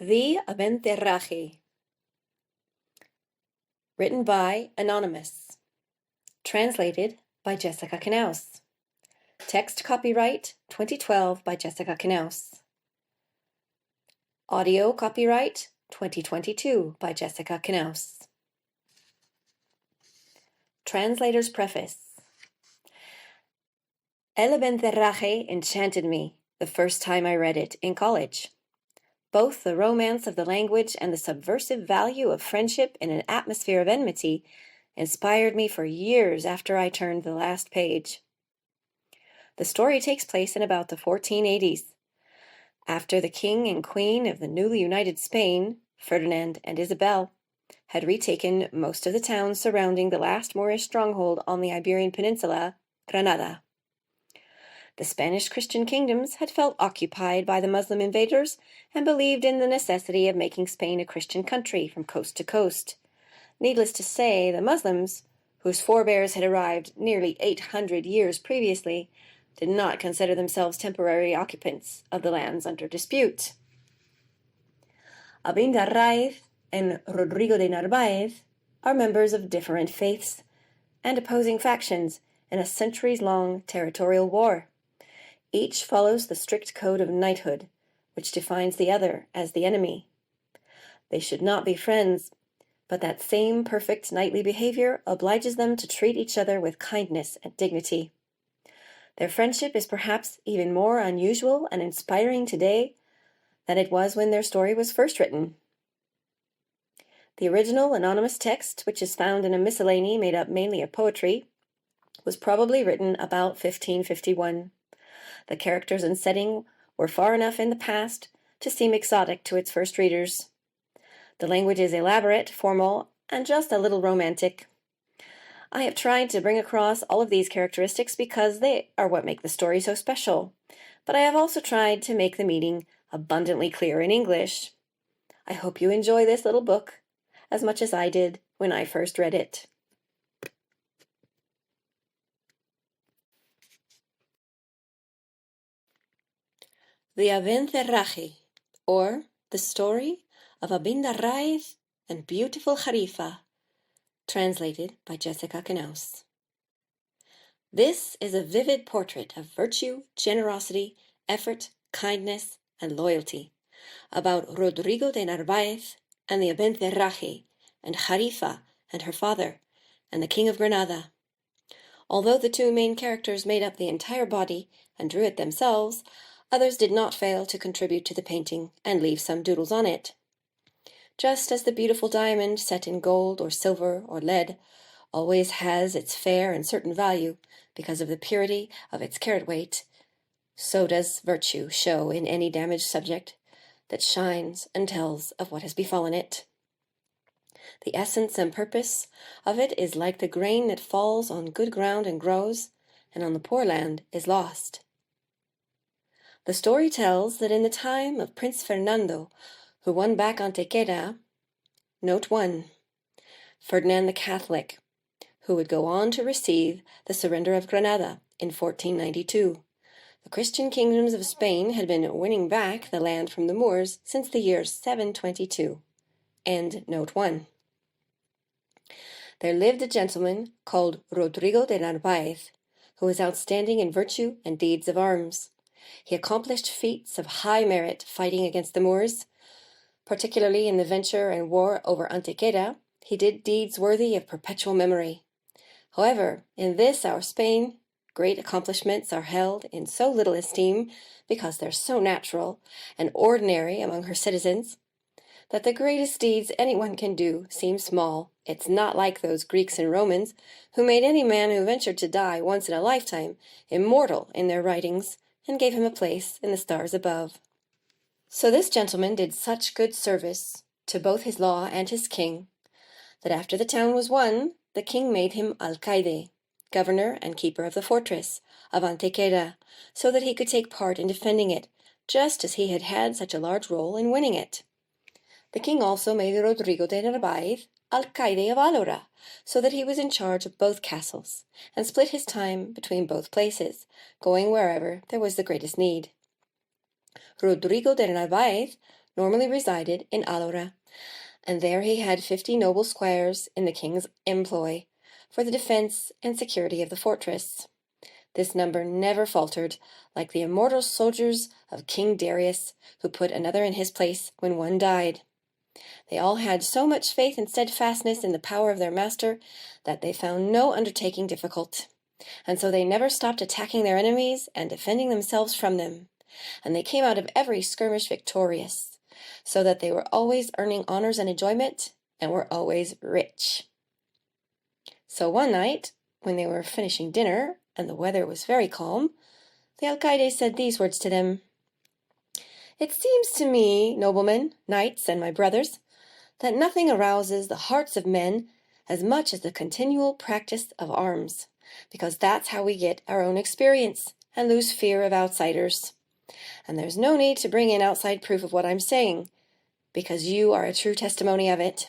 The Abencerraje. Written by Anonymous. Translated by Jessica Knauss. Text copyright 2012 by Jessica Knauss. Audio copyright 2022 by Jessica Knauss. Translator's preface. El Abencerraje enchanted me the first time I read it in college. Both the romance of the language and the subversive value of friendship in an atmosphere of enmity inspired me for years after I turned the last page. The story takes place in about the 1480s. After the king and queen of the newly united Spain, Ferdinand and Isabel, had retaken most of the towns surrounding the last Moorish stronghold on the Iberian Peninsula, Granada. The Spanish Christian kingdoms had felt occupied by the Muslim invaders and believed in the necessity of making Spain a Christian country from coast to coast. Needless to say, the Muslims, whose forebears had arrived nearly 800 years previously, did not consider themselves temporary occupants of the lands under dispute. Abindarráez and Rodrigo de Narváez are members of different faiths and opposing factions in a centuries-long territorial war. Each follows the strict code of knighthood, which defines the other as the enemy. They should not be friends, but that same perfect knightly behavior obliges them to treat each other with kindness and dignity. Their friendship is perhaps even more unusual and inspiring today than it was when their story was first written. The original anonymous text, which is found in a miscellany made up mainly of poetry, was probably written about 1551. The characters and setting were far enough in the past to seem exotic to its first readers. The language is elaborate, formal, and just a little romantic. I have tried to bring across all of these characteristics because they are what make the story so special, but I have also tried to make the meaning abundantly clear in English. I hope you enjoy this little book as much as I did when I first read it. The Abencerraje, or The Story of Abindarráez and Beautiful Jarifa, translated by Jessica Knauss. This is a vivid portrait of virtue, generosity, effort, kindness, and loyalty, about Rodrigo de Narváez and the Abencerraje, and Jarifa and her father, and the King of Granada. Although the two main characters made up the entire body and drew it themselves, others did not fail to contribute to the painting and leave some doodles on it. Just as the beautiful diamond set in gold or silver or lead always has its fair and certain value because of the purity of its carat weight, so does virtue show in any damaged subject that shines and tells of what has befallen it. The essence and purpose of it is like the grain that falls on good ground and grows, and on the poor land is lost. The story tells that in the time of Prince Fernando, who won back Antequera, Note 1, Ferdinand the Catholic, who would go on to receive the surrender of Granada in 1492. The Christian kingdoms of Spain had been winning back the land from the Moors since the year 722. End Note 1. There lived a gentleman called Rodrigo de Narváez, who was outstanding in virtue and deeds of arms. He accomplished feats of high merit fighting against the Moors. Particularly in the venture and war over Antequera, he did deeds worthy of perpetual memory. However, in this our Spain, great accomplishments are held in so little esteem because they're so natural and ordinary among her citizens, that the greatest deeds anyone can do seem small. It's not like those Greeks and Romans who made any man who ventured to die once in a lifetime immortal in their writings and gave him a place in the stars above. So this gentleman did such good service to both his law and his king that after the town was won, the king made him alcaide, governor and keeper of the fortress of Antequera, so that he could take part in defending it, just as he had had such a large role in winning it. The king also made Rodrigo de Narváez alcaide of Alora, so that he was in charge of both castles, and split his time between both places, going wherever there was the greatest need. Rodrigo de Narváez normally resided in Allora, and there he had 50 noble squires in the king's employ for the defense and security of the fortress. This number never faltered, like the immortal soldiers of King Darius, who put another in his place when one died. They all had so much faith and steadfastness in the power of their master that they found no undertaking difficult, and so they never stopped attacking their enemies and defending themselves from them, and they came out of every skirmish victorious, so that they were always earning honors and enjoyment, and were always rich. So one night, when they were finishing dinner, and the weather was very calm, the alcaide said these words to them: "It seems to me, noblemen, knights, and my brothers, that nothing arouses the hearts of men as much as the continual practice of arms, because that's how we get our own experience and lose fear of outsiders. And there's no need to bring in outside proof of what I'm saying, because you are a true testimony of it.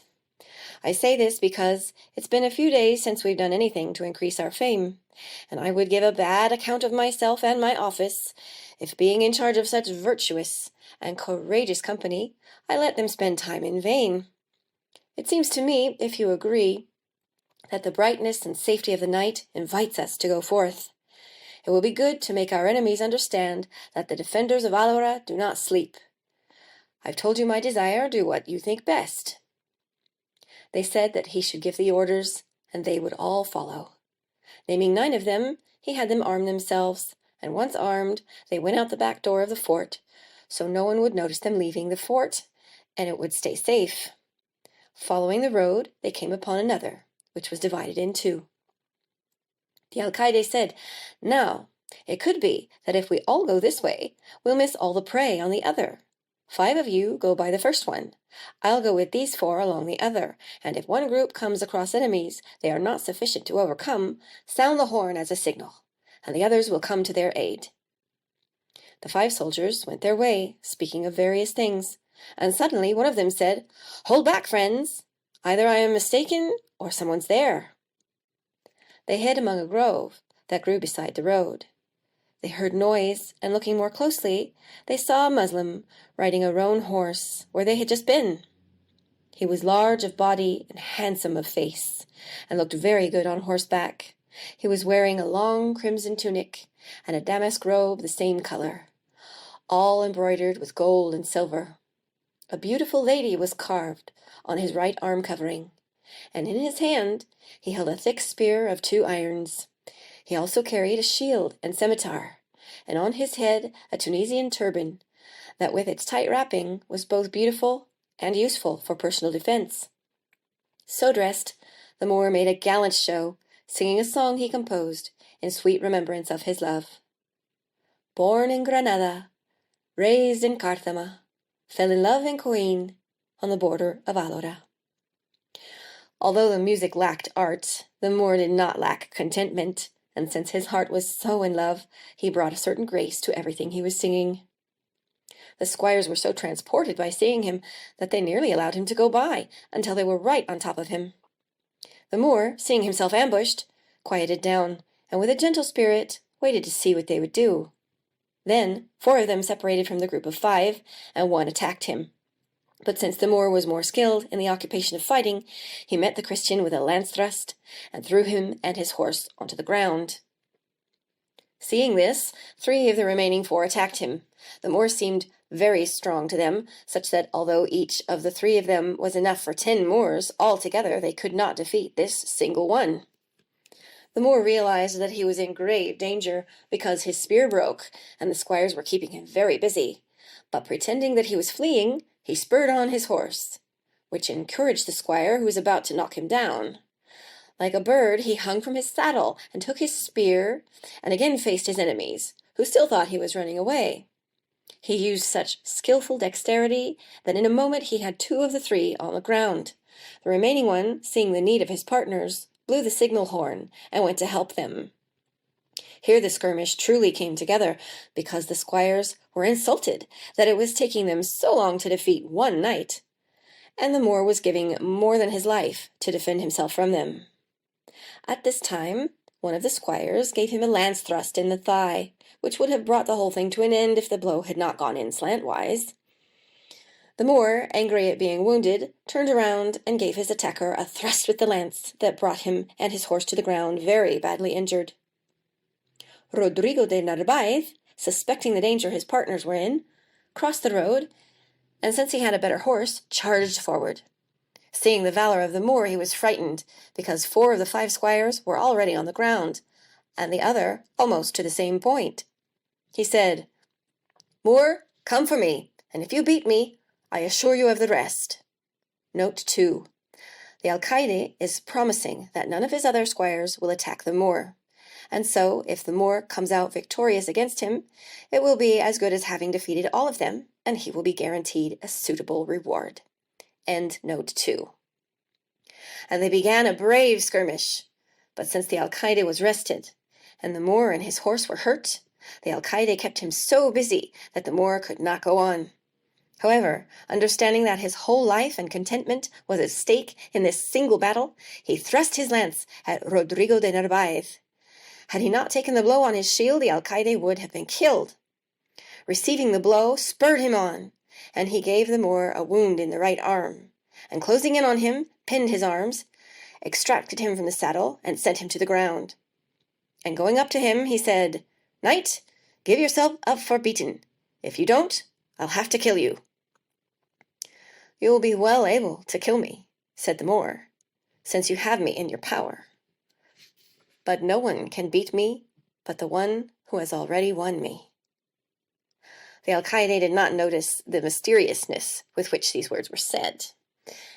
I say this because it's been a few days since we've done anything to increase our fame, and I would give a bad account of myself and my office if, being in charge of such virtuous and courageous company, I let them spend time in vain. It seems to me, if you agree, that the brightness and safety of the night invites us to go forth. It will be good to make our enemies understand that the defenders of Allora do not sleep. I've told you my desire, do what you think best." They said that he should give the orders, and they would all follow. Naming 9 of them, he had them arm themselves, and once armed, they went out the back door of the fort, so no one would notice them leaving the fort, and it would stay safe. Following the road, they came upon another, which was divided in 2. The alcaide said, "Now, it could be that if we all go this way, we'll miss all the prey on the other. 5 of you go by the first one. I'll go with these 4 along the other, and if one group comes across enemies they are not sufficient to overcome, sound the horn as a signal, and the others will come to their aid." The 5 soldiers went their way, speaking of various things, and suddenly one of them said, "Hold back, friends! Either I am mistaken, or someone's there." They hid among a grove that grew beside the road. They heard noise, and looking more closely, they saw a Muslim riding a roan horse where they had just been. He was large of body and handsome of face, and looked very good on horseback. He was wearing a long crimson tunic and a damask robe the same color, all embroidered with gold and silver. A beautiful lady was carved on his right arm covering, and in his hand he held a thick spear of 2 irons. He also carried a shield and scimitar, and on his head a Tunisian turban that, with its tight wrapping, was both beautiful and useful for personal defense. So dressed, the Moor made a gallant show, singing a song he composed in sweet remembrance of his love. "Born in Granada, raised in Carthama, fell in love in Coin, on the border of Allora." Although the music lacked art, the Moor did not lack contentment, and since his heart was so in love, he brought a certain grace to everything he was singing. The squires were so transported by seeing him that they nearly allowed him to go by until they were right on top of him. The Moor, seeing himself ambushed, quieted down, and with a gentle spirit waited to see what they would do. Then 4 of them separated from the group of 5, and one attacked him. But since the Moor was more skilled in the occupation of fighting, he met the Christian with a lance thrust, and threw him and his horse onto the ground. Seeing this, 3 of the remaining 4 attacked him. The Moor seemed very strong to them, such that although each of the 3 of them was enough for 10 Moors, altogether they could not defeat this single one. The Moor realized that he was in grave danger because his spear broke, and the squires were keeping him very busy. But pretending that he was fleeing, he spurred on his horse, which encouraged the squire who was about to knock him down. Like a bird, he hung from his saddle and took his spear, and again faced his enemies, who still thought he was running away. He used such skillful dexterity that in a moment he had 2 of the 3 on the ground. The remaining one, seeing the need of his partners, blew the signal horn and went to help them. Here the skirmish truly came together, because the squires were insulted that it was taking them so long to defeat one knight, and the Moor was giving more than his life to defend himself from them. At this time, one of the squires gave him a lance thrust in the thigh, which would have brought the whole thing to an end if the blow had not gone in slantwise. The Moor, angry at being wounded, turned around and gave his attacker a thrust with the lance that brought him and his horse to the ground very badly injured. Rodrigo de Narváez, suspecting the danger his partners were in, crossed the road, and since he had a better horse, charged forward. Seeing the valor of the Moor, he was frightened, because 4 of the 5 squires were already on the ground, and the other almost to the same point. He said, "Moor, come for me, and if you beat me, I assure you of the rest." Note 2. The alcaide is promising that none of his other squires will attack the Moor, and so if the Moor comes out victorious against him, it will be as good as having defeated all of them, and he will be guaranteed a suitable reward. End note 2. And they began a brave skirmish, but since the alcaide was rested, and the Moor and his horse were hurt, the alcaide kept him so busy that the Moor could not go on. However, understanding that his whole life and contentment was at stake in this single battle, he thrust his lance at Rodrigo de Narváez. Had he not taken the blow on his shield, the alcaide would have been killed. Receiving the blow, spurred him on, and he gave the Moor a wound in the right arm, and closing in on him, pinned his arms, extracted him from the saddle, and sent him to the ground. And going up to him, he said, "Knight, give yourself up for beaten. If you don't, I'll have to kill you." "You will be well able to kill me," said the Moor, "since you have me in your power. But no one can beat me but the one who has already won me." The alcaide did not notice the mysteriousness with which these words were said,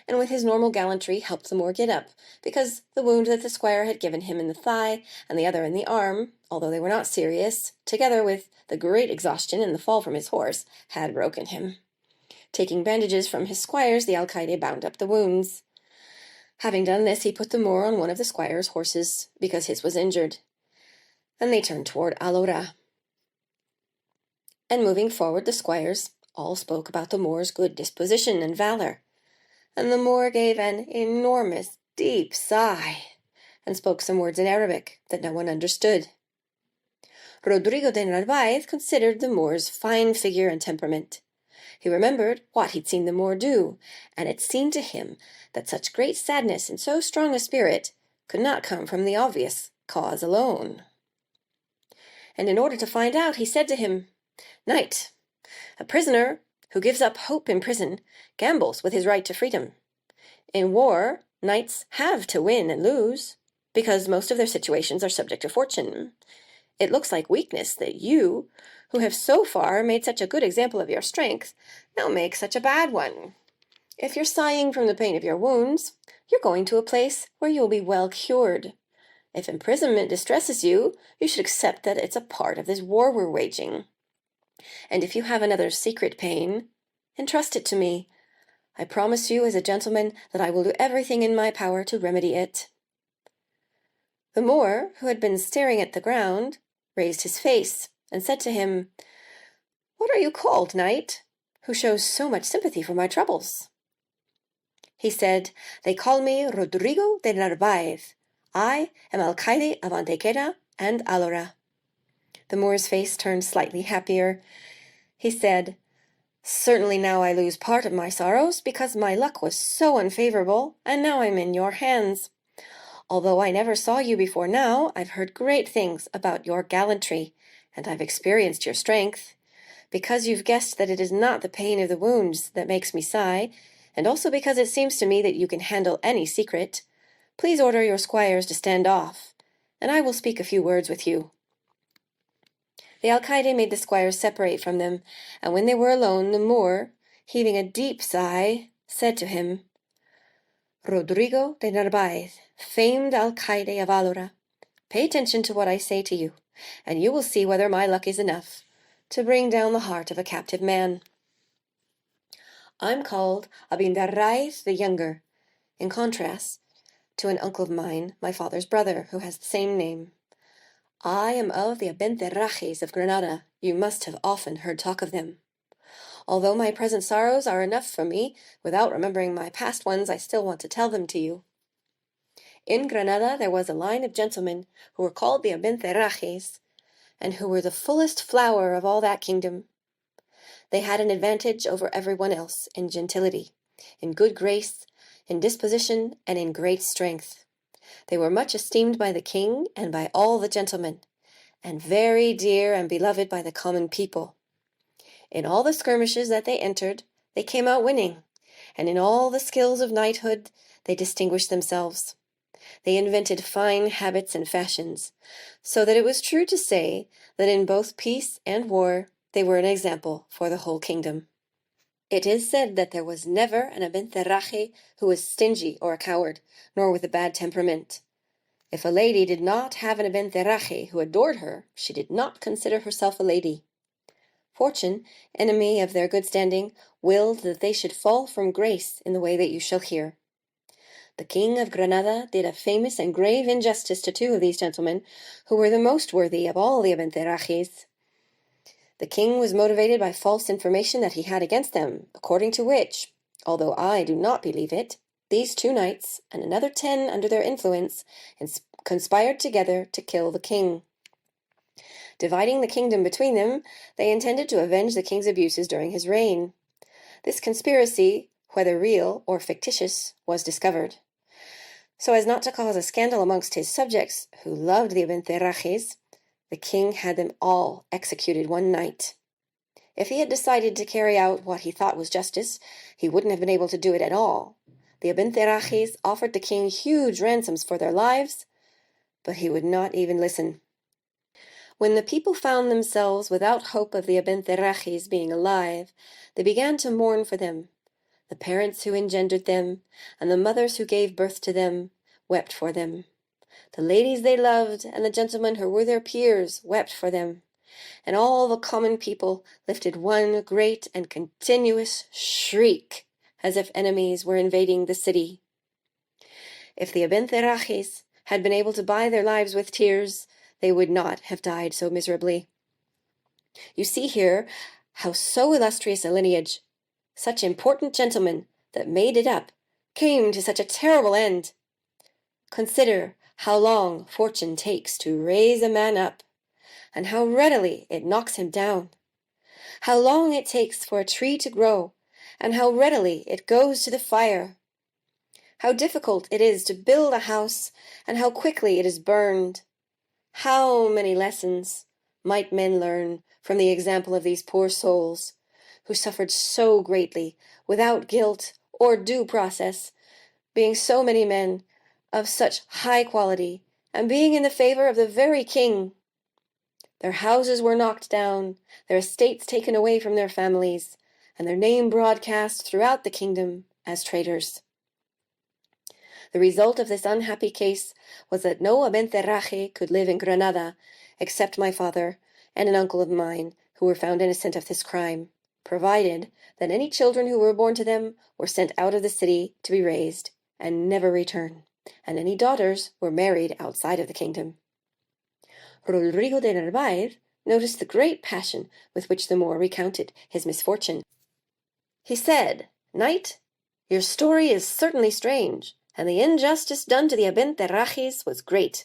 and with his normal gallantry helped the Moor get up, because the wound that the squire had given him in the thigh and the other in the arm, although they were not serious, together with the great exhaustion and the fall from his horse, had broken him. Taking bandages from his squires, the alcaide bound up the wounds. Having done this, he put the Moor on one of the squire's horses, because his was injured. Then they turned toward Alora. And moving forward, the squires all spoke about the Moor's good disposition and valor, and the Moor gave an enormous, deep sigh, and spoke some words in Arabic that no one understood. Rodrigo de Narváez considered the Moor's fine figure and temperament. He remembered what he'd seen the Moor do, and it seemed to him that such great sadness and so strong a spirit could not come from the obvious cause alone. And in order to find out, he said to him, "Knight, a prisoner who gives up hope in prison gambles with his right to freedom. In war, knights have to win and lose, because most of their situations are subject to fortune. It looks like weakness that you, who have so far made such a good example of your strength, now make such a bad one. If you're sighing from the pain of your wounds, you're going to a place where you will be well cured. If imprisonment distresses you, you should accept that it's a part of this war we're waging. And if you have another secret pain, entrust it to me. I promise you as a gentleman that I will do everything in my power to remedy it." The Moor, who had been staring at the ground, raised his face and said to him, "What are you called, knight, who shows so much sympathy for my troubles?" He said, "They call me Rodrigo de Narváez. I am alcaide of Antequera and Alora." The Moor's face turned slightly happier. He said, "Certainly now I lose part of my sorrows, because my luck was so unfavorable, and now I'm in your hands. Although I never saw you before now, I've heard great things about your gallantry, and I've experienced your strength. Because you've guessed that it is not the pain of the wounds that makes me sigh, and also because it seems to me that you can handle any secret, please order your squires to stand off, and I will speak a few words with you." The alcaide made the squires separate from them, and when they were alone, the Moor, heaving a deep sigh, said to him, "Rodrigo de Narváez, famed alcaide of Alora, pay attention to what I say to you, and you will see whether my luck is enough to bring down the heart of a captive man. I'm called Abindarráez the Younger, in contrast to an uncle of mine, my father's brother, who has the same name. I am of the Abencerrajes of Granada. You must have often heard talk of them. Although my present sorrows are enough for me, without remembering my past ones, I still want to tell them to you. In Granada there was a line of gentlemen who were called the Abencerrajes, and who were the fullest flower of all that kingdom. they had an advantage over everyone else in gentility, in good grace, in disposition, and in great strength. They were much esteemed by the king and by all the gentlemen, and very dear and beloved by the common people. In all the skirmishes that they entered, they came out winning, and in all the skills of knighthood they distinguished themselves. They invented fine habits and fashions, so that it was true to say that in both peace and war they were an example for the whole kingdom. It is said that there was never an Abencerraje who was stingy or a coward, nor with a bad temperament. If a lady did not have an Abencerraje who adored her, she did not consider herself a lady. Fortune, enemy of their good standing, willed that they should fall from grace in the way that you shall hear. The King of Granada did a famous and grave injustice to two of these gentlemen, who were the most worthy of all the Abencerrajes. The king was motivated by false information that he had against them, according to which, although I do not believe it, these 2 knights, and another 10 under their influence, conspired together to kill the king. Dividing the kingdom between them, they intended to avenge the king's abuses during his reign. This conspiracy, whether real or fictitious, was discovered. So as not to cause a scandal amongst his subjects, who loved the Abencerrajes, the king had them all executed one night. If he had decided to carry out what he thought was justice, he wouldn't have been able to do it at all. The Abencerrajes offered the king huge ransoms for their lives, but he would not even listen. When the people found themselves without hope of the Abencerrajes being alive, they began to mourn for them. The parents who engendered them, and the mothers who gave birth to them, wept for them. The ladies they loved, and the gentlemen who were their peers, wept for them, and all the common people lifted one great and continuous shriek, as if enemies were invading the city. If the Abencerrajes had been able to buy their lives with tears, they would not have died so miserably. You see here how so illustrious a lineage, such important gentlemen that made it up, came to such a terrible end. Consider how long fortune takes to raise a man up, and how readily it knocks him down. How long it takes for a tree to grow, and how readily it goes to the fire. How difficult it is to build a house, and how quickly it is burned. How many lessons might men learn from the example of these poor souls, who suffered so greatly, without guilt or due process, being so many men of such high quality, and being in the favor of the very king. Their houses were knocked down, their estates taken away from their families, and their name broadcast throughout the kingdom as traitors. The result of this unhappy case was that no Abencerraje could live in Granada, except my father and an uncle of mine, who were found innocent of this crime, provided that any children who were born to them were sent out of the city to be raised, and never return, and any daughters were married outside of the kingdom. Rodrigo de Narváez noticed the great passion with which the Moor recounted his misfortune. He said, "Knight, your story is certainly strange, and the injustice done to the Abencerrajes was great,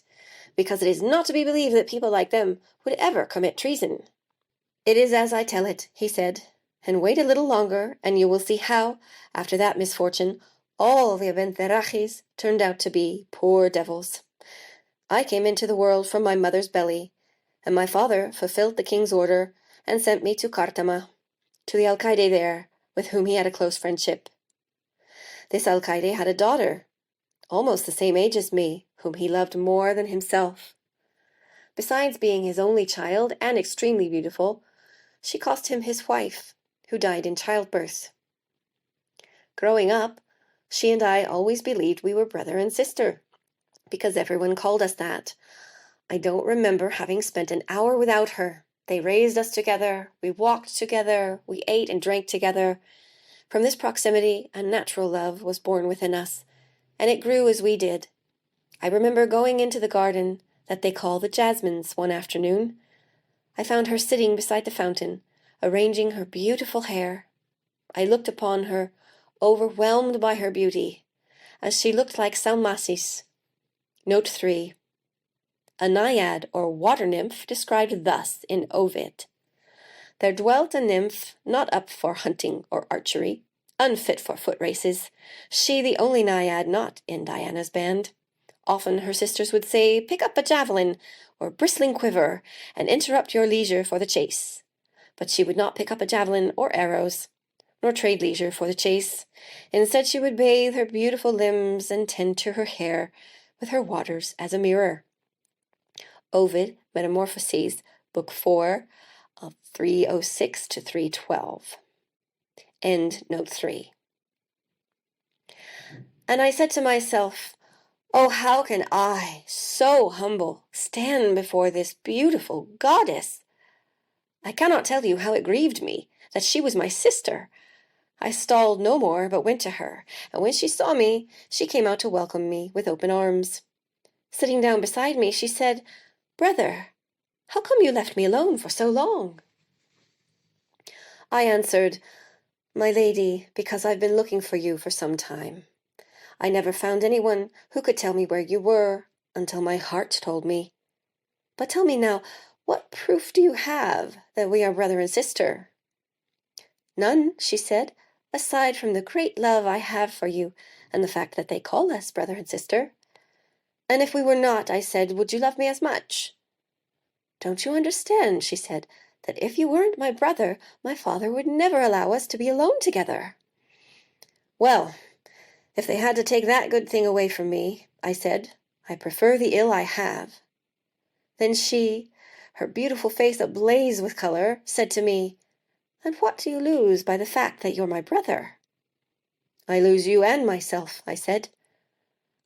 because it is not to be believed that people like them would ever commit treason." "It is as I tell it," he said, "and wait a little longer, and you will see how, after that misfortune, all the Abencerrajes turned out to be poor devils. I came into the world from my mother's belly, and my father fulfilled the king's order and sent me to Cártama, to the alcaide there, with whom he had a close friendship. This alcaide had a daughter, almost the same age as me, whom he loved more than himself. Besides being his only child and extremely beautiful, she cost him his wife, who died in childbirth. Growing up, she and I always believed we were brother and sister, because everyone called us that. I don't remember having spent an hour without her. They raised us together, we walked together, we ate and drank together. From this proximity, a natural love was born within us, and it grew as we did. I remember going into the garden that they call the Jasmines one afternoon. I found her sitting beside the fountain, arranging her beautiful hair. I looked upon her, overwhelmed by her beauty, as she looked like Salmacis. Note 3. A Naiad or water nymph described thus in Ovid. there dwelt a nymph not up for hunting or archery, unfit for foot races, she the only Naiad not in Diana's band. Often her sisters would say, "Pick up a javelin or bristling quiver, and interrupt your leisure for the chase." But she would not pick up a javelin or arrows, nor trade leisure for the chase. Instead, she would bathe her beautiful limbs and tend to her hair with her waters as a mirror. Ovid, Metamorphoses, Book 4, of 306 to 312. End note 3. And I said to myself, "Oh, how can I, so humble, stand before this beautiful goddess?" I cannot tell you how it grieved me that she was my sister. I stalled no more, but went to her, and when she saw me, she came out to welcome me with open arms. Sitting down beside me, she said, "Brother, how come you left me alone for so long?" I answered, "My lady, because I've been looking for you for some time. I never found anyone who could tell me where you were until my heart told me. But tell me now, what proof do you have that we are brother and sister?" "None," she said, "aside from the great love I have for you and the fact that they call us brother and sister." "And if we were not," I said, "would you love me as much?" "Don't you understand," she said, "that if you weren't my brother, my father would never allow us to be alone together?" "Well, if they had to take that good thing away from me," I said, "I prefer the ill I have." Then she, her beautiful face ablaze with color, said to me, "And what do you lose by the fact that you're my brother?" "I lose you and myself," I said.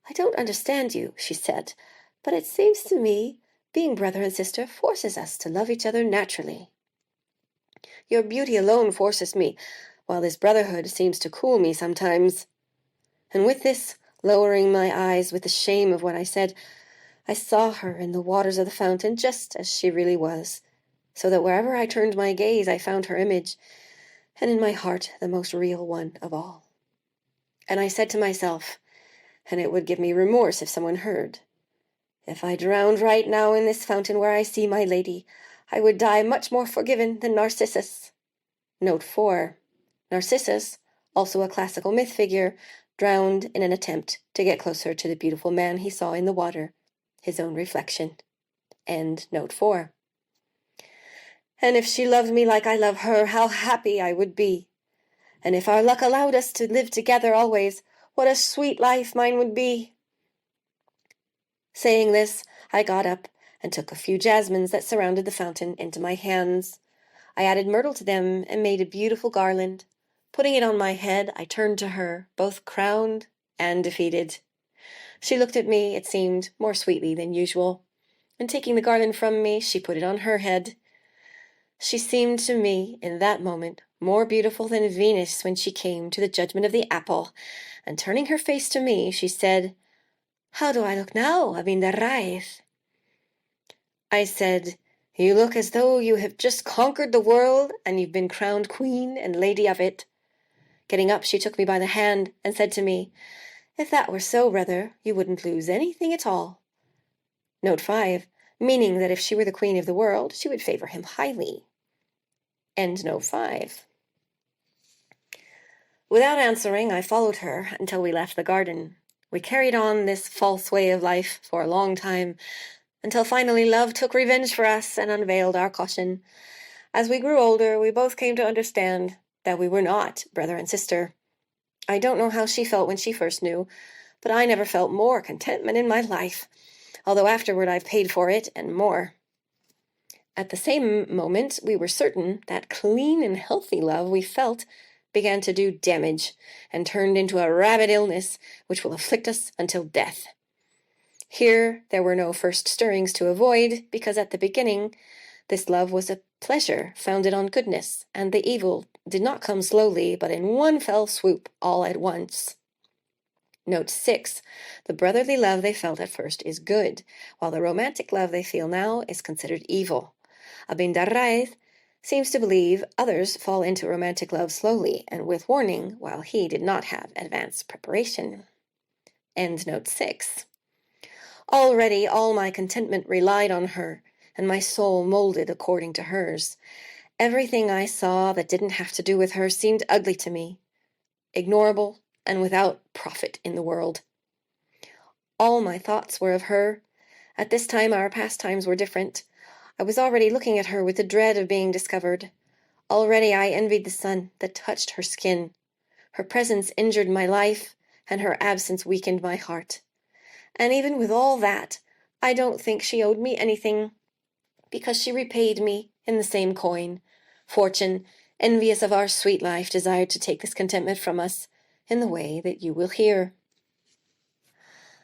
"I don't understand you," she said, "but it seems to me being brother and sister forces us to love each other naturally." "Your beauty alone forces me, while this brotherhood seems to cool me sometimes." And with this, lowering my eyes with the shame of what I said, I saw her in the waters of the fountain just as she really was, so that wherever I turned my gaze I found her image, and in my heart the most real one of all. And I said to myself, and it would give me remorse if someone heard, if I drowned right now in this fountain where I see my lady, I would die much more forgiven than Narcissus. Note 4. Narcissus, also a classical myth figure, drowned in an attempt to get closer to the beautiful man he saw in the water, his own reflection. End note 4. And if she loved me like I love her, how happy I would be. And if our luck allowed us to live together always, what a sweet life mine would be. Saying this, I got up and took a few jasmines that surrounded the fountain into my hands. I added myrtle to them and made a beautiful garland. Putting it on my head, I turned to her, both crowned and defeated. She looked at me, it seemed, more sweetly than usual, and taking the garland from me, she put it on her head. She seemed to me, in that moment, more beautiful than Venus when she came to the judgment of the apple, and turning her face to me, she said, "How do I look now, Abindarráez?" I said, "You look as though you have just conquered the world, and you've been crowned queen and lady of it." Getting up, she took me by the hand and said to me, "If that were so, brother, you wouldn't lose anything at all." Note 5, meaning that if she were the queen of the world, she would favor him highly. End note 5. Without answering, I followed her until we left the garden. We carried on this false way of life for a long time, until finally love took revenge for us and unveiled our caution. As we grew older, we both came to understand that we were not brother and sister. I don't know how she felt when she first knew, but I never felt more contentment in my life, although afterward I've paid for it and more. At the same moment, we were certain that clean and healthy love we felt began to do damage and turned into a rabid illness which will afflict us until death. Here there were no first stirrings to avoid, because at the beginning this love was a pleasure founded on goodness, and the evil did not come slowly, but in one fell swoop all at once. Note 6. The brotherly love they felt at first is good, while the romantic love they feel now is considered evil. Abindarráez seems to believe others fall into romantic love slowly and with warning, while he did not have advanced preparation. End note 6. Already all my contentment relied on her, and my soul molded according to hers. Everything I saw that didn't have to do with her seemed ugly to me, ignorable, and without profit in the world. All my thoughts were of her. At this time our pastimes were different. I was already looking at her with the dread of being discovered. Already I envied the sun that touched her skin. Her presence injured my life, and her absence weakened my heart. And even with all that, I don't think she owed me anything, because she repaid me in the same coin. Fortune, envious of our sweet life, desired to take this contentment from us in the way that you will hear.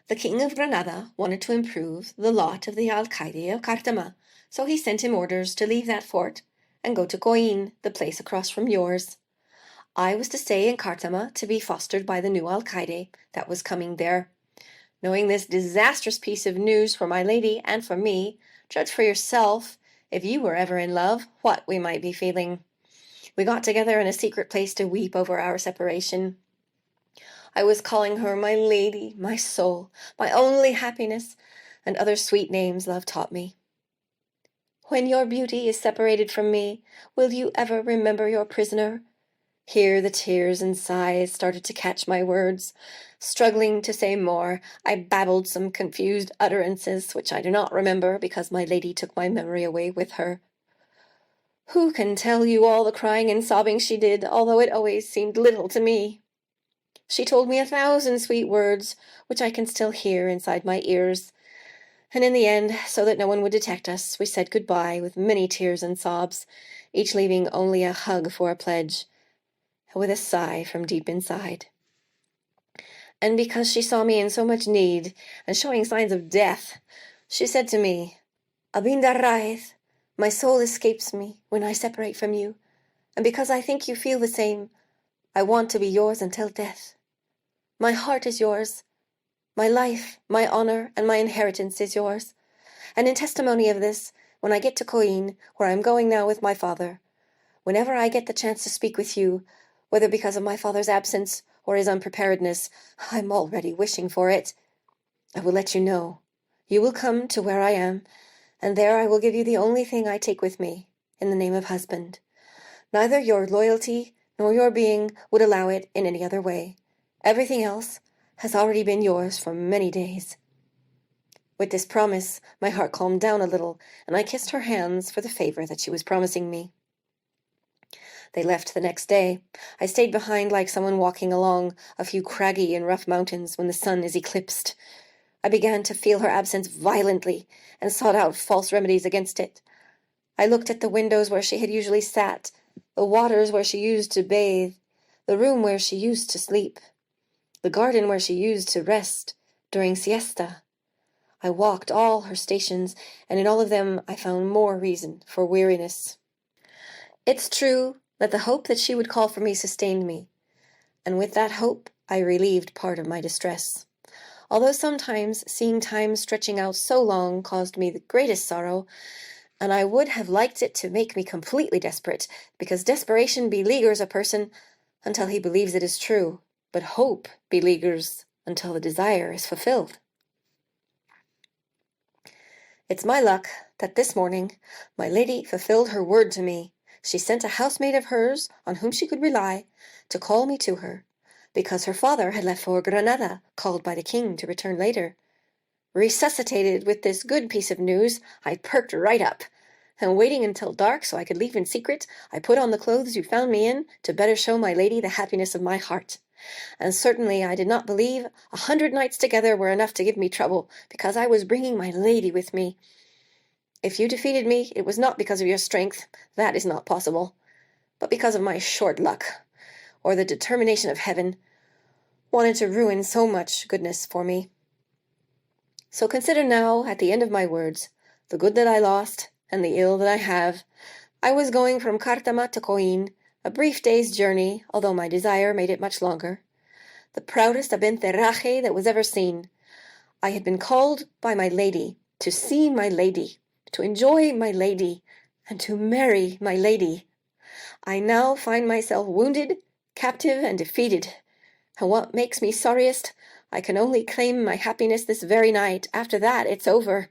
The King of Granada wanted to improve the lot of the alcaide of Cartama, so he sent him orders to leave that fort and go to Coin, the place across from yours. I was to stay in Cartama to be fostered by the new alcaide that was coming there. Knowing this disastrous piece of news for my lady and for me, judge for yourself, if you were ever in love, what we might be feeling. We got together in a secret place to weep over our separation. I was calling her my lady, my soul, my only happiness, and other sweet names love taught me. When your beauty is separated from me, will you ever remember your prisoner? Here the tears and sighs started to catch my words. Struggling to say more, I babbled some confused utterances which I do not remember because my lady took my memory away with her. Who can tell you all the crying and sobbing she did, although it always seemed little to me? She told me 1,000 sweet words, which I can still hear inside my ears. And in the end, so that no one would detect us, we said goodbye with many tears and sobs, each leaving only a hug for a pledge, with a sigh from deep inside. And because she saw me in so much need, and showing signs of death, she said to me, Abindarráez, my soul escapes me when I separate from you, and because I think you feel the same, I want to be yours until death. My heart is yours. My life, my honor, and my inheritance is yours. And in testimony of this, when I get to Coin, where I am going now with my father, whenever I get the chance to speak with you, whether because of my father's absence or his unpreparedness, I'm already wishing for it, I will let you know. You will come to where I am, and there I will give you the only thing I take with me, in the name of husband. Neither your loyalty nor your being would allow it in any other way. Everything else has already been yours for many days. With this promise, my heart calmed down a little, and I kissed her hands for the favor that she was promising me. They left the next day. I stayed behind like someone walking along a few craggy and rough mountains when the sun is eclipsed. I began to feel her absence violently, and sought out false remedies against it. I looked at the windows where she had usually sat, the waters where she used to bathe, the room where she used to sleep, the garden where she used to rest during siesta. I walked all her stations, and in all of them I found more reason for weariness. It's true that the hope that she would call for me sustained me, and with that hope I relieved part of my distress. Although sometimes seeing time stretching out so long caused me the greatest sorrow, and I would have liked it to make me completely desperate, because desperation beleaguers a person until he believes it is true, but hope beleaguers until the desire is fulfilled. It's my luck that this morning my lady fulfilled her word to me. She sent a housemaid of hers, on whom she could rely, to call me to her, because her father had left for Granada, called by the king to return later. Resuscitated with this good piece of news, I perked right up, and waiting until dark so I could leave in secret, I put on the clothes you found me in to better show my lady the happiness of my heart. And certainly I did not believe 100 nights together were enough to give me trouble, because I was bringing my lady with me. If you defeated me, it was not because of your strength, that is not possible, but because of my short luck, or the determination of heaven, wanted to ruin so much goodness for me. So consider now, at the end of my words, the good that I lost, and the ill that I have. I was going from Cartama to Coin, a brief day's journey, although my desire made it much longer. The proudest Abencerraje that was ever seen. I had been called by my lady, to see my lady, to enjoy my lady, and to marry my lady. I now find myself wounded, captive, and defeated. And what makes me sorriest, I can only claim my happiness this very night. After that, it's over.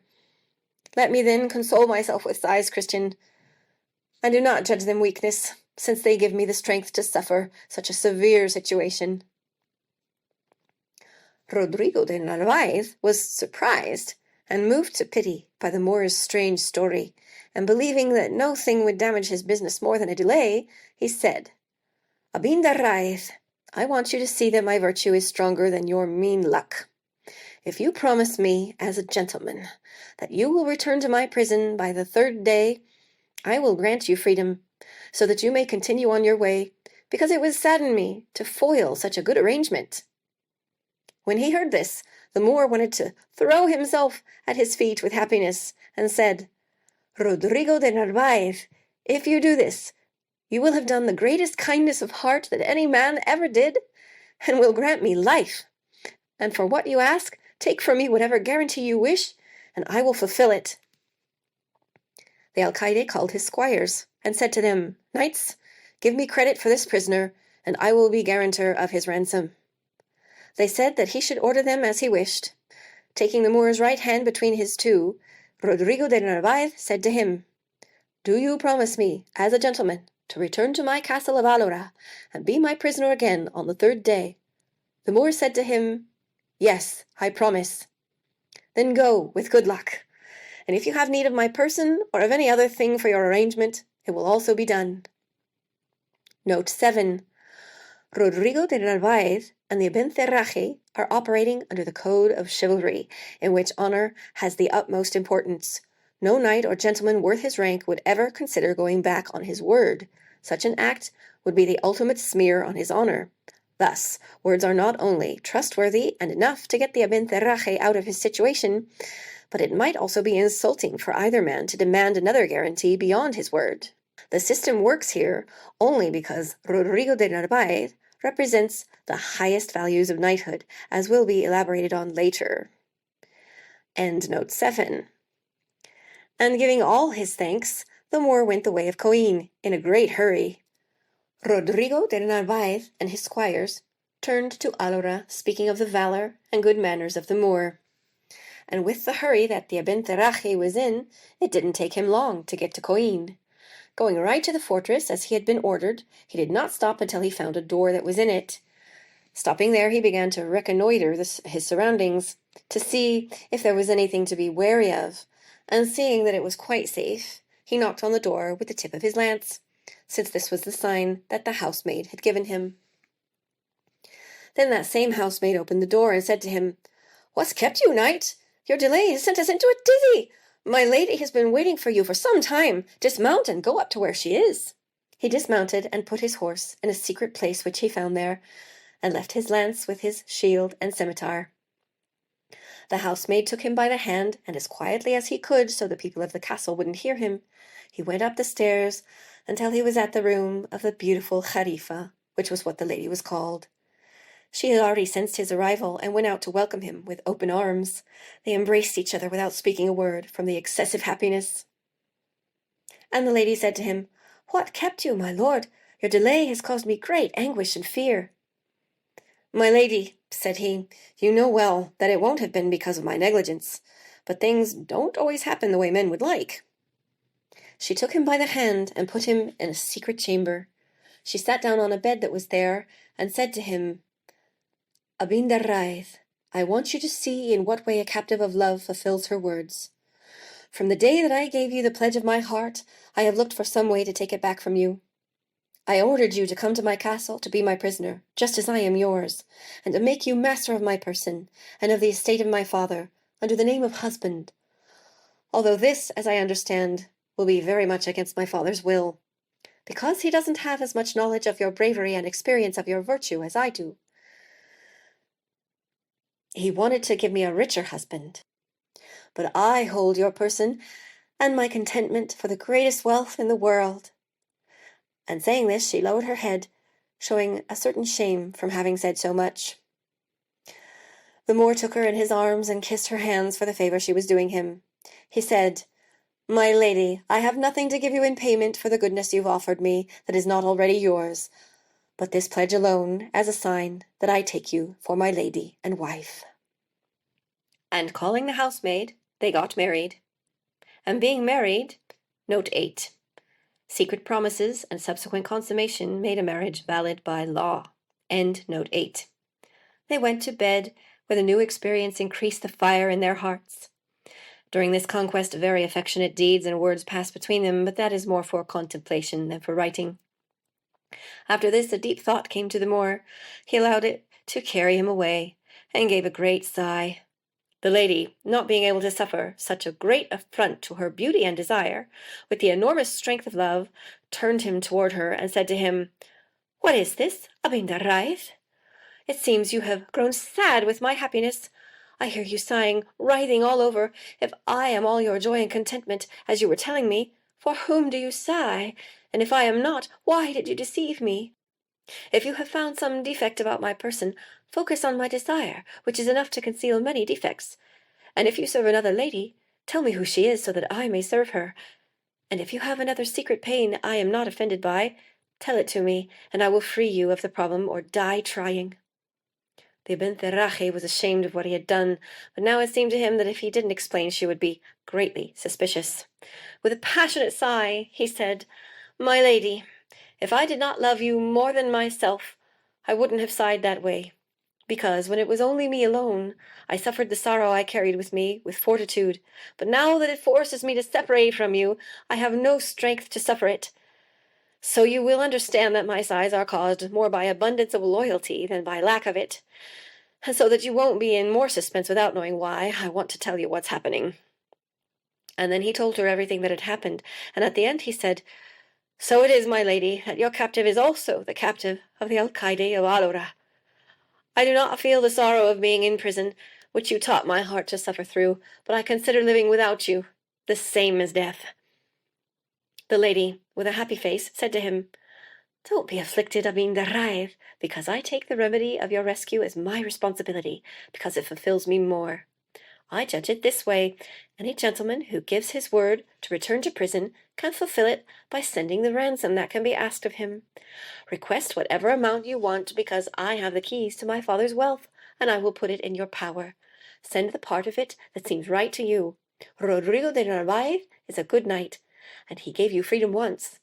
Let me then console myself with sighs, Christian. I do not judge them weakness, since they give me the strength to suffer such a severe situation." Rodrigo de Narváez was surprised and moved to pity by the Moor's strange story, and believing that no thing would damage his business more than a delay, he said, "Abindarráez, I want you to see that my virtue is stronger than your mean luck. If you promise me, as a gentleman, that you will return to my prison by the 3rd day, I will grant you freedom, so that you may continue on your way, because it would sadden me to foil such a good arrangement." When he heard this, the Moor wanted to throw himself at his feet with happiness, and said, "Rodrigo de Narváez, if you do this, you will have done the greatest kindness of heart that any man ever did, and will grant me life. And for what you ask, take from me whatever guarantee you wish, and I will fulfill it." The alcaide called his squires, and said to them, "Knights, give me credit for this prisoner, and I will be guarantor of his ransom." They said that he should order them as he wished. Taking the Moor's right hand between his two, Rodrigo de Narváez said to him, "Do you promise me, as a gentleman, to return to my castle of Alora, and be my prisoner again on the 3rd day?" The Moor said to him, "Yes, I promise." "Then go, with good luck. And if you have need of my person, or of any other thing for your arrangement, it will also be done." Note 7. Rodrigo de Narváez and the Abencerraje are operating under the code of chivalry, in which honor has the utmost importance. No knight or gentleman worth his rank would ever consider going back on his word. Such an act would be the ultimate smear on his honor. Thus, words are not only trustworthy and enough to get the Abencerraje out of his situation, but it might also be insulting for either man to demand another guarantee beyond his word. The system works here only because Rodrigo de Narváez represents the highest values of knighthood, as will be elaborated on later. End note 7. And giving all his thanks, the Moor went the way of Coin in a great hurry. Rodrigo de Narváez and his squires turned to Alora, speaking of the valor and good manners of the Moor. And with the hurry that the Abencerraje was in, it didn't take him long to get to Coin. Going right to the fortress as he had been ordered, he did not stop until he found a door that was in it. Stopping there, he began to reconnoiter his surroundings, to see if there was anything to be wary of, and seeing that it was quite safe, he knocked on the door with the tip of his lance, since this was the sign that the housemaid had given him. Then that same housemaid opened the door and said to him, "What's kept you, knight? Your delay has sent us into a tizzy. My lady has been waiting for you for some time. Dismount and go up to where she is." He dismounted and put his horse in a secret place which he found there, and left his lance with his shield and scimitar. The housemaid took him by the hand, and as quietly as he could, so the people of the castle wouldn't hear him, he went up the stairs until he was at the room of the beautiful Jarifa, which was what the lady was called. She had already sensed his arrival and went out to welcome him with open arms. They embraced each other without speaking a word, from the excessive happiness. And the lady said to him, "What kept you, my lord? Your delay has caused me great anguish and fear." "My lady," said he, "you know well that it won't have been because of my negligence, but things don't always happen the way men would like." She took him by the hand and put him in a secret chamber. She sat down on a bed that was there and said to him, "Abindarráez, I want you to see in what way a captive of love fulfills her words. From the day that I gave you the pledge of my heart, I have looked for some way to take it back from you. I ordered you to come to my castle to be my prisoner, just as I am yours, and to make you master of my person, and of the estate of my father, under the name of husband. Although this, as I understand, will be very much against my father's will, because he doesn't have as much knowledge of your bravery and experience of your virtue as I do. He wanted to give me a richer husband. But I hold your person and my contentment for the greatest wealth in the world." And saying this, she lowered her head, showing a certain shame from having said so much. The Moor took her in his arms and kissed her hands for the favor she was doing him. He said, "My lady, I have nothing to give you in payment for the goodness you've offered me that is not already yours, but this pledge alone, as a sign that I take you for my lady and wife." And calling the housemaid, they got married. And being married, note 8, Secret promises and subsequent consummation made a marriage valid by law. End note 8. They went to bed, where the new experience increased the fire in their hearts. During this conquest, very affectionate deeds and words passed between them, but that is more for contemplation than for writing. After this, a deep thought came to the Moor. He allowed it to carry him away, and gave a great sigh. The lady, not being able to suffer such a great affront to her beauty and desire, with the enormous strength of love, turned him toward her, and said to him, "What is this, Abindarráez? It seems you have grown sad with my happiness. I hear you sighing, writhing all over. If I am all your joy and contentment, as you were telling me, for whom do you sigh? And if I am not, why did you deceive me? If you have found some defect about my person, focus on my desire, which is enough to conceal many defects. And if you serve another lady, tell me who she is, so that I may serve her. And if you have another secret pain I am not offended by, tell it to me, and I will free you of the problem or die trying." The Abencerraje was ashamed of what he had done, but now it seemed to him that if he didn't explain she would be greatly suspicious. With a passionate sigh, he said, "My lady, if I did not love you more than myself, I wouldn't have sighed that way, because when it was only me alone, I suffered the sorrow I carried with me with fortitude, but now that it forces me to separate from you, I have no strength to suffer it. So you will understand that my sighs are caused more by abundance of loyalty than by lack of it, and so that you won't be in more suspense without knowing why, I want to tell you what's happening." And then he told her everything that had happened, and at the end he said, "So it is, my lady, that your captive is also the captive of the alcaide of Alora. I do not feel the sorrow of being in prison, which you taught my heart to suffer through, but I consider living without you the same as death." The lady, with a happy face, said to him, "Don't be afflicted, Abindarráez, because I take the remedy of your rescue as my responsibility, because it fulfills me more. I judge it this way: any gentleman who gives his word to return to prison can fulfill it by sending the ransom that can be asked of him. Request whatever amount you want, because I have the keys to my father's wealth, and I will put it in your power. Send the part of it that seems right to you. Rodrigo de Narváez is a good knight, and he gave you freedom once,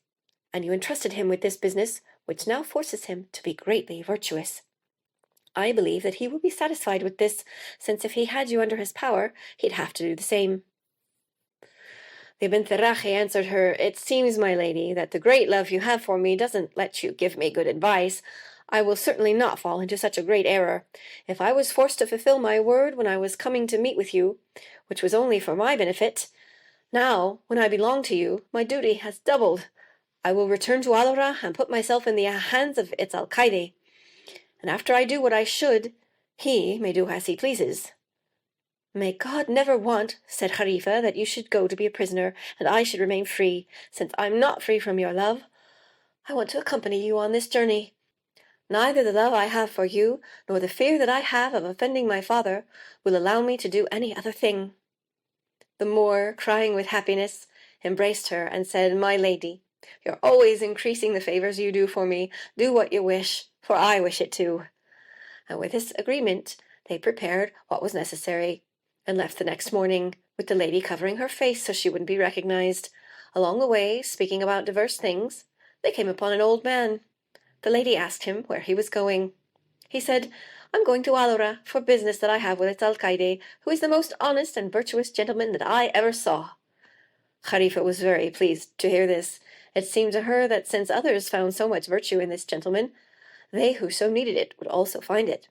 and you entrusted him with this business, which now forces him to be greatly virtuous. I believe that he will be satisfied with this, since if he had you under his power, he'd have to do the same." The Abencerraje answered her, "It seems, my lady, that the great love you have for me doesn't let you give me good advice. I will certainly not fall into such a great error. If I was forced to fulfill my word when I was coming to meet with you, which was only for my benefit, now, when I belong to you, my duty has doubled. I will return to Alora and put myself in the hands of its alcaide. And after I do what I should, he may do as he pleases." "May God never want," said Jarifa, "that you should go to be a prisoner, and I should remain free, since I'm not free from your love. I want to accompany you on this journey. Neither the love I have for you, nor the fear that I have of offending my father, will allow me to do any other thing." The Moor, crying with happiness, embraced her and said, "My lady, you're always increasing the favors you do for me. Do what you wish, for I wish it too." And with this agreement, they prepared what was necessary, and left the next morning, with the lady covering her face so she wouldn't be recognized. Along the way, speaking about diverse things, they came upon an old man. The lady asked him where he was going. He said, "I'm going to Alora for business that I have with its alcaide, who is the most honest and virtuous gentleman that I ever saw." Jarifa was very pleased to hear this. It seemed to her that since others found so much virtue in this gentleman, they who so needed it would also find it.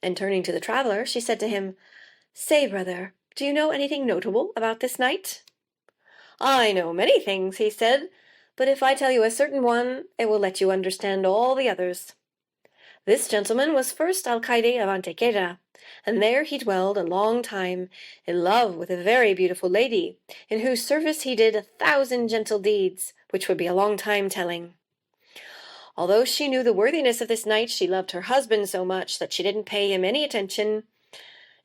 And turning to the traveler, she said to him, "Say, brother, do you know anything notable about this knight?" "I know many things," he said, "but if I tell you a certain one, it will let you understand all the others. This gentleman was first alcaide of Antequera, and there he dwelled a long time, in love with a very beautiful lady, in whose service he did 1,000 gentle deeds, which would be a long time telling. Although she knew the worthiness of this knight, she loved her husband so much that she didn't pay him any attention.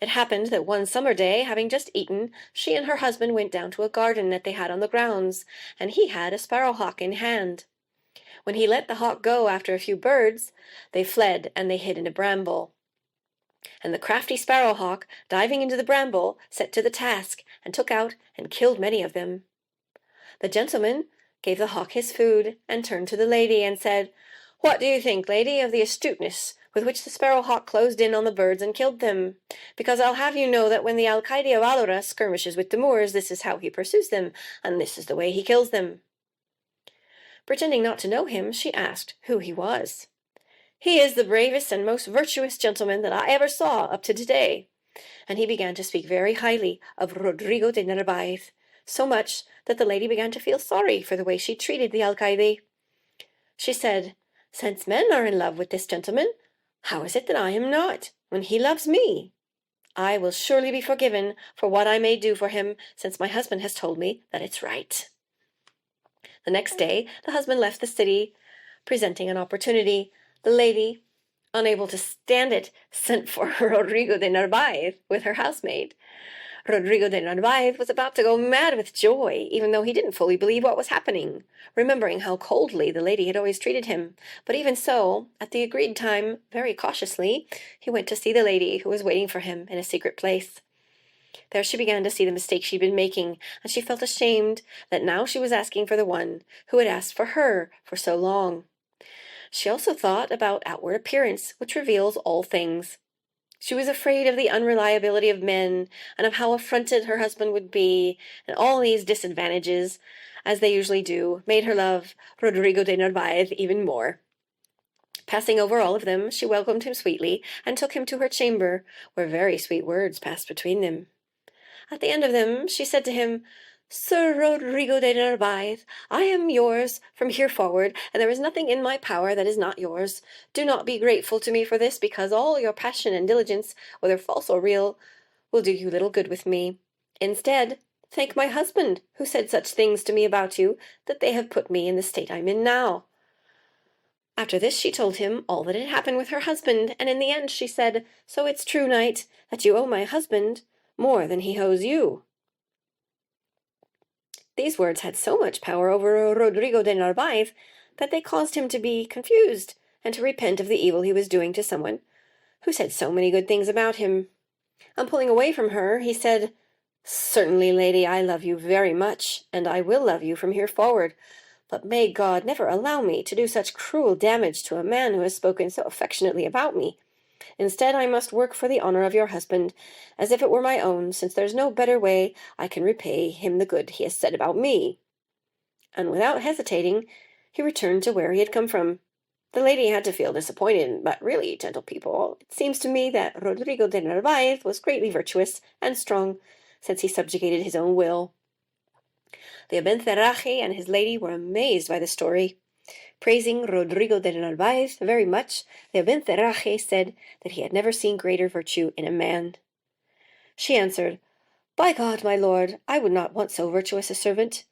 It happened that one summer day, having just eaten, she and her husband went down to a garden that they had on the grounds, and he had a sparrowhawk in hand. When he let the hawk go after a few birds, they fled, and they hid in a bramble. And the crafty sparrowhawk, diving into the bramble, set to the task, and took out and killed many of them. The gentleman, gave the hawk his food, and turned to the lady and said, "What do you think, lady, of the astuteness with which the sparrow-hawk closed in on the birds and killed them? Because I'll have you know that when the alcaide of Alora skirmishes with the Moors, this is how he pursues them, and this is the way he kills them." Pretending not to know him, she asked who he was. "He is the bravest and most virtuous gentleman that I ever saw up to today." And he began to speak very highly of Rodrigo de Narváez, so much that the lady began to feel sorry for the way she treated the alcaide. She said, "Since men are in love with this gentleman, how is it that I am not, when he loves me? I will surely be forgiven for what I may do for him, since my husband has told me that it's right." The next day the husband left the city, presenting an opportunity. The lady, unable to stand it, sent for Rodrigo de Narváez with her housemaid. Rodrigo de Narváez was about to go mad with joy, even though he didn't fully believe what was happening, remembering how coldly the lady had always treated him. But even so, at the agreed time, very cautiously, he went to see the lady who was waiting for him in a secret place. There she began to see the mistake she'd been making, and she felt ashamed that now she was asking for the one who had asked for her for so long. She also thought about outward appearance, which reveals all things. She was afraid of the unreliability of men, and of how affronted her husband would be, and all these disadvantages, as they usually do, made her love Rodrigo de Narváez even more. Passing over all of them, she welcomed him sweetly, and took him to her chamber, where very sweet words passed between them. At the end of them, she said to him, "Sir Rodrigo de Narváez, I am yours from here forward, and there is nothing in my power that is not yours. Do not be grateful to me for this, because all your passion and diligence, whether false or real, will do you little good with me. Instead, thank my husband, who said such things to me about you, that they have put me in the state I'm in now." After this she told him all that had happened with her husband, and in the end she said, "So it's true, knight, that you owe my husband more than he owes you." These words had so much power over Rodrigo de Narváez that they caused him to be confused and to repent of the evil he was doing to someone who said so many good things about him. On pulling away from her, he said, "Certainly, lady, I love you very much, and I will love you from here forward, but may God never allow me to do such cruel damage to a man who has spoken so affectionately about me. Instead, I must work for the honor of your husband, as if it were my own, since there's no better way I can repay him the good he has said about me." And without hesitating, he returned to where he had come from. The lady had to feel disappointed, but really, gentle people, it seems to me that Rodrigo de Narváez was greatly virtuous and strong, since he subjugated his own will. The Abencerraje and his lady were amazed by the story. Praising Rodrigo de Narváez very much, the Abencerraje said that he had never seen greater virtue in a man. She answered, "By God, my lord, I would not want so virtuous a servant.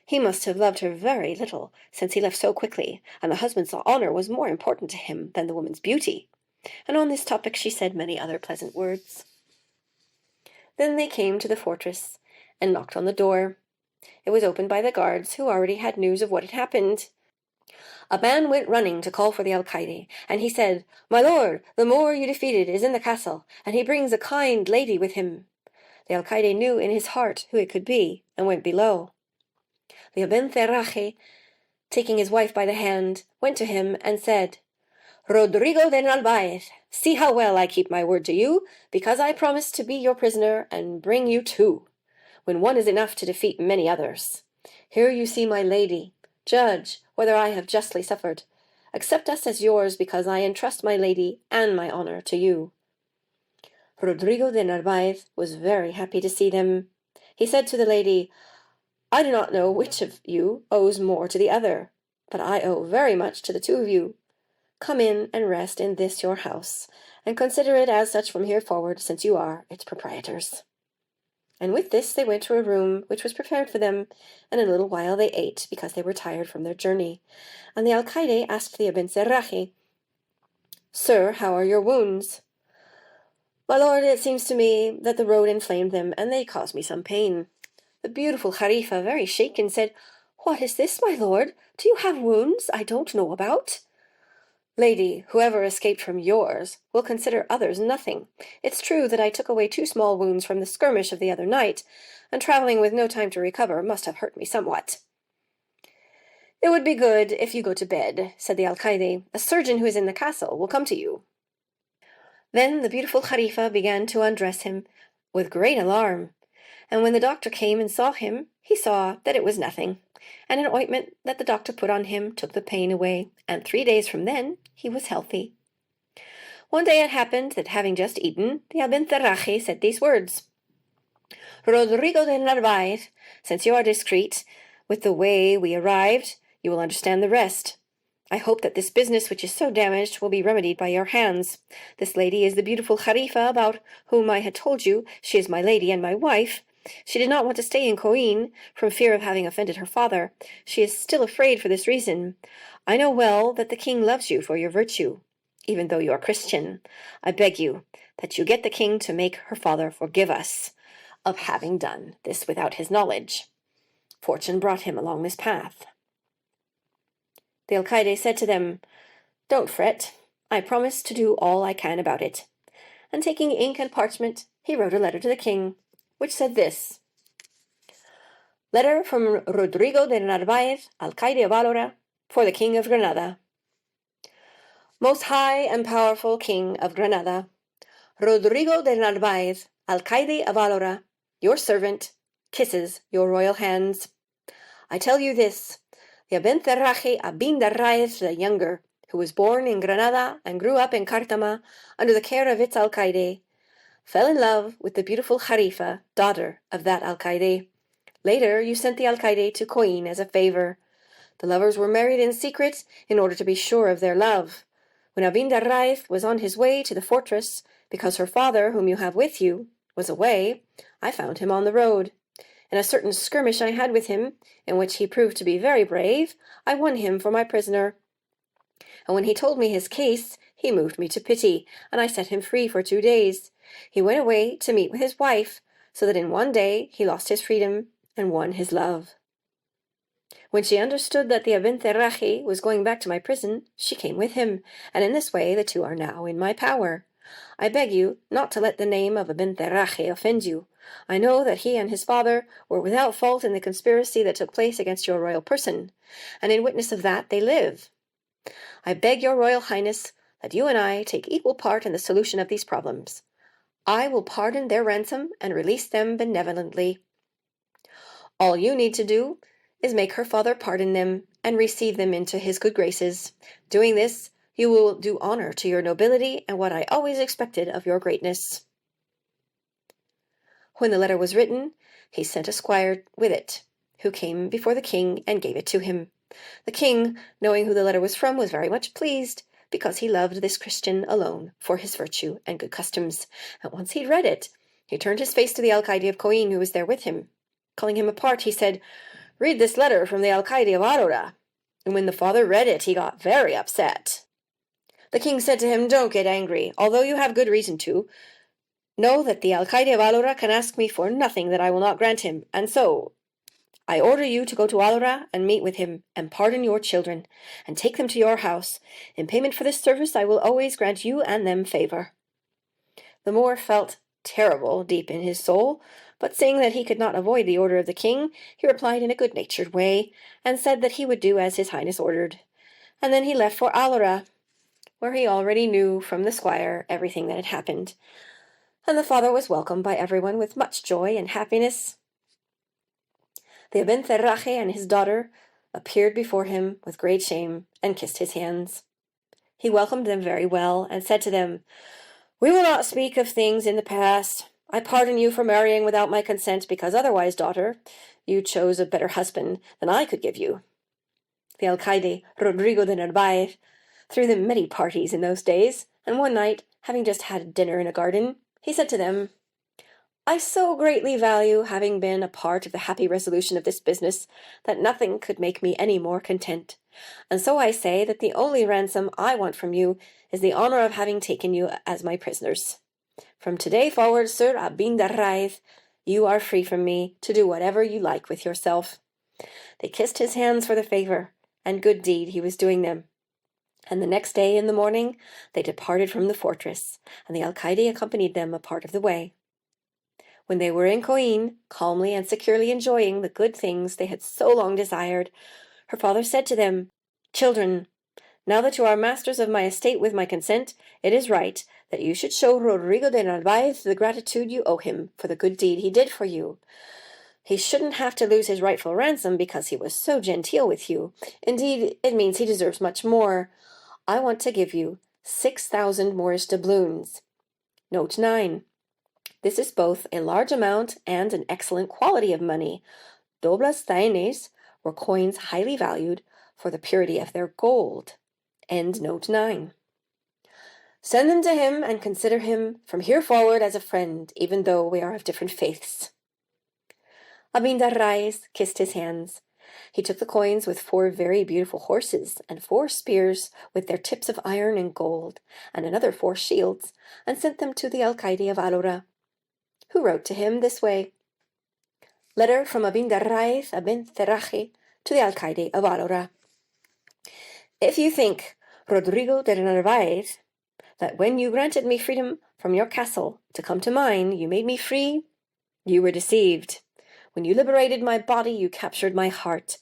He must have loved her very little, since he left so quickly, and the husband's honor was more important to him than the woman's beauty." And on this topic she said many other pleasant words. Then they came to the fortress, and knocked on the door. It was opened by the guards, who already had news of what had happened. A man went running to call for the alcaide, and he said, "My lord, the Moor you defeated is in the castle, and he brings a kind lady with him." The alcaide knew in his heart who it could be, and went below. The Abencerraje, taking his wife by the hand, went to him and said, "Rodrigo de Narváez, see how well I keep my word to you, because I promised to be your prisoner and bring you two, when one is enough to defeat many others. Here you see my lady. Judge whether I have justly suffered. Accept us as yours, because I entrust my lady and my honor to you." Rodrigo de Narváez was very happy to see them. He said to the lady, "I do not know which of you owes more to the other, but I owe very much to the two of you. Come in and rest in this your house, and consider it as such from here forward, since you are its proprietors." And with this they went to a room which was prepared for them, and in a little while they ate, because they were tired from their journey. And the alcaide asked the Abencerraje, "Sir, how are your wounds?" "My lord, it seems to me that the road inflamed them, and they caused me some pain." The beautiful Jarifa, very shaken, said, "What is this, my lord? Do you have wounds I don't know about?" "Lady, whoever escaped from yours will consider others nothing. It's true that I took away 2 small wounds from the skirmish of the other night, and traveling with no time to recover must have hurt me somewhat." "It would be good if you go to bed," said the alcaide. "A surgeon who is in the castle will come to you." Then the beautiful Jarifa began to undress him with great alarm, and when the doctor came and saw him, he saw that it was nothing, and an ointment that the doctor put on him took the pain away, and 3 days from then he was healthy. One day it happened that, having just eaten, the Abencerraje said these words: "Rodrigo de Narváez, since you are discreet with the way we arrived, you will understand the rest. I hope that this business which is so damaged will be remedied by your hands. This lady is the beautiful Jarifa, about whom I had told you. She is my lady and my wife. She did not want to stay in Coin, from fear of having offended her father. She is still afraid for this reason. I know well that the king loves you for your virtue, even though you are Christian. I beg you that you get the king to make her father forgive us of having done this without his knowledge." Fortune brought him along this path. The alcaide said to them, "Don't fret. I promise to do all I can about it." And taking ink and parchment, he wrote a letter to the king, which said this: "Letter from Rodrigo de Narváez, alcaide of Alora, for the King of Granada. Most high and powerful King of Granada, Rodrigo de Narváez, alcaide of Alora, your servant, kisses your royal hands. I tell you this: the Abencerraje Abindarráez the younger, who was born in Granada and grew up in Cártama under the care of its alcaide, fell in love with the beautiful Jarifa, daughter of that alcaide. Later you sent the alcaide to Coin as a favor. The lovers were married in secret in order to be sure of their love. When Abindarráez was on his way to the fortress, because her father, whom you have with you, was away, I found him on the road. In a certain skirmish I had with him, in which he proved to be very brave, I won him for my prisoner. And when he told me his case, he moved me to pity, and I set him free for 2 days. He went away to meet with his wife, so that in 1 day he lost his freedom and won his love. When she understood that the Abencerraje was going back to my prison, she came with him, and in this way the two are now in my power. I beg you not to let the name of Abencerraje offend you. I know that he and his father were without fault in the conspiracy that took place against your royal person, and in witness of that they live. I beg your royal highness that you and I take equal part in the solution of these problems. I will pardon their ransom and release them benevolently. All you need to do is make her father pardon them and receive them into his good graces. Doing this, you will do honor to your nobility and what I always expected of your greatness." When the letter was written, he sent a squire with it, who came before the king and gave it to him. The king, knowing who the letter was from, was very much pleased, because he loved this Christian alone for his virtue and good customs. And once he'd read it, he turned his face to the alcaide of Coin, who was there with him. Calling him apart, he said, "Read this letter from the alcaide of Alora." And when the father read it, he got very upset. The king said to him, "Don't get angry, although you have good reason to. Know that the alcaide of Alora can ask me for nothing that I will not grant him, and so I order you to go to Alora and meet with him, and pardon your children, and take them to your house. In payment for this service I will always grant you and them favor." The Moor felt terrible deep in his soul, but seeing that he could not avoid the order of the king, he replied in a good-natured way, and said that he would do as his highness ordered. And then he left for Alora, where he already knew from the squire everything that had happened. And the father was welcomed by everyone with much joy and happiness. The Abencerraje and his daughter appeared before him with great shame and kissed his hands. He welcomed them very well and said to them, "We will not speak of things in the past. I pardon you for marrying without my consent, because otherwise, daughter, you chose a better husband than I could give you." The alcaide, Rodrigo de Narváez, threw them many parties in those days, and one night, having just had dinner in a garden, he said to them, "I so greatly value having been a part of the happy resolution of this business that nothing could make me any more content. And so I say that the only ransom I want from you is the honor of having taken you as my prisoners. From today forward, Sir Abindarráez, you are free from me to do whatever you like with yourself." They kissed his hands for the favor, and good deed he was doing them. And the next day in the morning they departed from the fortress, and the alcaide accompanied them a part of the way. When they were in Coin, calmly and securely enjoying the good things they had so long desired, Her father said to them, "Children, now that you are masters of my estate with my consent, it is right that you should show Rodrigo de Narváez the gratitude you owe him for the good deed he did for you. He shouldn't have to lose his rightful ransom because he was so genteel with you. Indeed, it means he deserves much more. I want to give you 6,000 Moorish doubloons." Note 9. This is both a large amount and an excellent quality of money. Doblas taenes were coins highly valued for the purity of their gold. End note 9. "Send them to him and consider him from here forward as a friend, even though we are of different faiths." Abindarráez kissed his hands. He took the coins with 4 very beautiful horses and 4 spears with their tips of iron and gold, and another 4 shields, and sent them to the alcaide of Alora, who wrote to him this way: Letter from Abindarráez Abencerraje to the alcaide of Alora. "If you think, Rodrigo de Narváez, that when you granted me freedom from your castle to come to mine, you made me free, you were deceived. When you liberated my body, you captured my heart.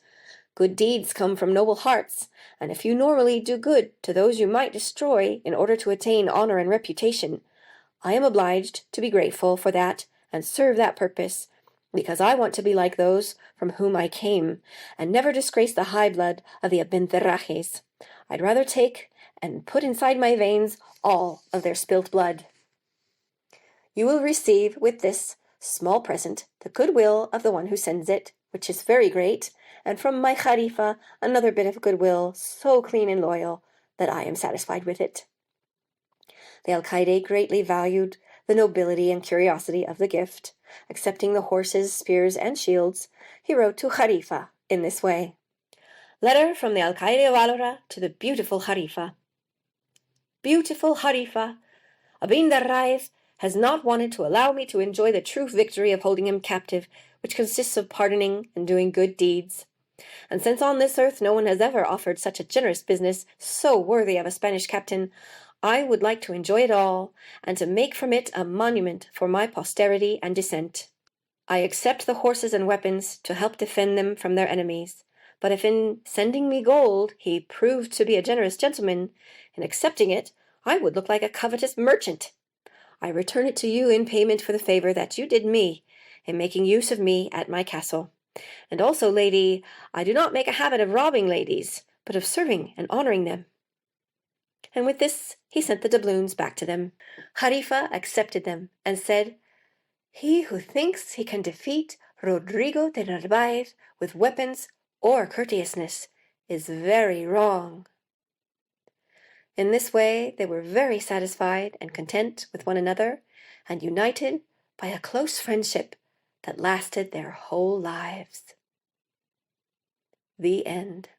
Good deeds come from noble hearts, and if you normally do good to those you might destroy in order to attain honor and reputation, I am obliged to be grateful for that and serve that purpose, because I want to be like those from whom I came, and never disgrace the high blood of the Abencerrajes. I'd rather take and put inside my veins all of their spilt blood. You will receive with this small present the goodwill of the one who sends it, which is very great, and from my Jarifa another bit of goodwill so clean and loyal that I am satisfied with it." The alcaide greatly valued the nobility and curiosity of the gift. Accepting the horses, spears, and shields, he wrote to Jarifa in this way: Letter from the alcaide of Alora to the beautiful Jarifa. Beautiful Jarifa, Abindarráez has not wanted to allow me to enjoy the true victory of holding him captive, which consists of pardoning and doing good deeds. And since on this earth no one has ever offered such a generous business, so worthy of a Spanish captain, I would like to enjoy it all, and to make from it a monument for my posterity and descent. I accept the horses and weapons to help defend them from their enemies, but if in sending me gold he proved to be a generous gentleman, in accepting it I would look like a covetous merchant. I return it to you in payment for the favor that you did me in making use of me at my castle. And also, lady, I do not make a habit of robbing ladies, but of serving and honoring them. And with this he sent the doubloons back to them. Jarifa accepted them and said, He who thinks he can defeat Rodrigo de Narváez with weapons or courteousness is very wrong. In this way they were very satisfied and content with one another, and united by a close friendship that lasted their whole lives. The end.